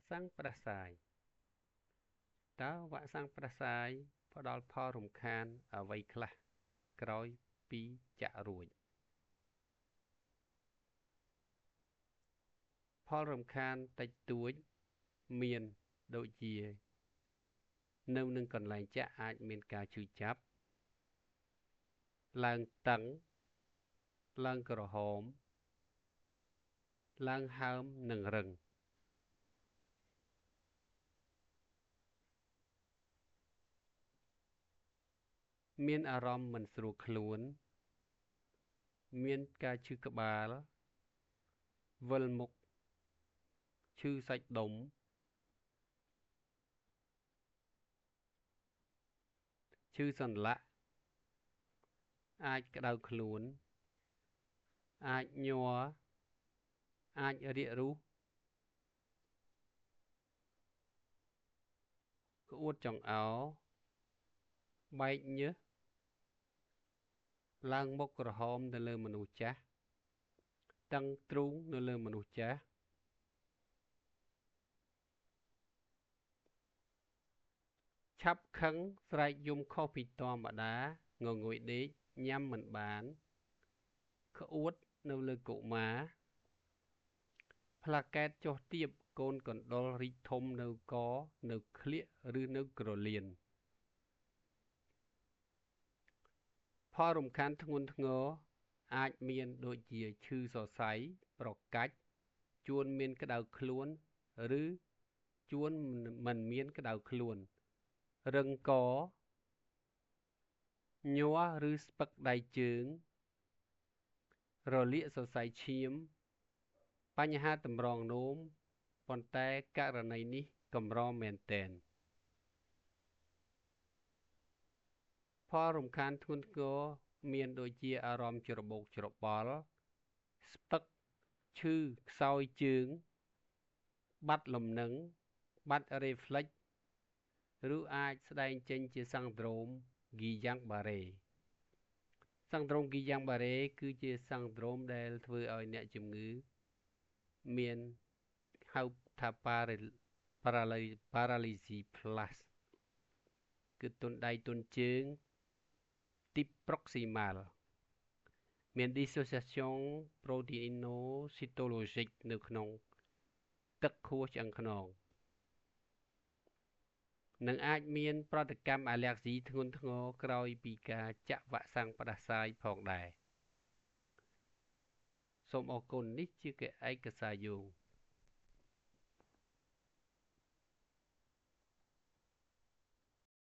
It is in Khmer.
សាំងផ្ដាសាយតើវ៉ាក់សាំងផ្ដាសាយផ្ដល់ផលរំខានអ្វីខ្លះក្រោយពីចាក់រួចផលរំខានតិចតួចមានដូចជានៅនឹងកន្លែងចាក់អាចមានការឈឺចាប់ឡើងតឹងឡើងក្រហមឡើងហើមនិងរឹងមានអារម្មណ៍មិនស្រួលខ្លួនមានការឈឺក្បាលវិលមុខឈឺសាច់ដុំឈឺសន្លាក់អាចក្តៅខ្លួនអាចញ័រអាចរាករូសក្អួតចង្អោរបែកញើសឡើងមុខក្រហមនៅលើមនុស្សចាស់តឹងទ្រូងនៅលើមនុស្សចាស់ឆាប់ខឹងស្រែកយំខុសពីធម្មតាងងុយដេកញ៉ាំមិនបានក្អួតនៅលើកុមារផ្លាកែតចុះទាបកូនកណ្ដុររីកធំនៅកនៅក្លៀកឬនៅក្រលៀនផលរំខានធ្ងន់ធ្ងរអាចមានដូចជាឈឺសរសៃប្រកាច់ជួនមានក្តៅខ្លួនឬជួនមិនមានក្តៅខ្លួនរឹងកញ័រឬស្ពឹកដៃជើងរលាកសរសៃឈាមបញ្ហាតម្រងនោមប៉ុន្តែករណីនេះកម្រមែនទែនផលរំខានធ្ងន់ធ្ងរមានដូចជាអារម្មណ៍ច្របូកច្របល់ស្ពឹកឈឺខ្សោយជើងបាត់លំនឹងបាត់រេហ្វ្លិចឬអាចស្ដែងចេញជាសង្ដ្រូមហ្គីយ៉ាងបារ៉េសង្ដ្រូមហ្គីយ៉ាងបារ៉េគឺជាសង្ដ្រូមដែលធ្វើឲ្យអ្នកជំងឺមានហៅថាparalysis plus គឺទន់ដៃទន់ជើង type proximal មាន dissociation proteinocytologic នៅក្នុងទឹកខួរឆ្អឹងខ្នងនិងអាចមានប្រតិកម្មអាឡែហ្ស៊ីធ្ងន់ធ្ងរក្រោយពីការចាក់វ៉ាក់សាំងផ្ដាសាយផងដែរសូមអរគុណនេះជាឯកសារយោង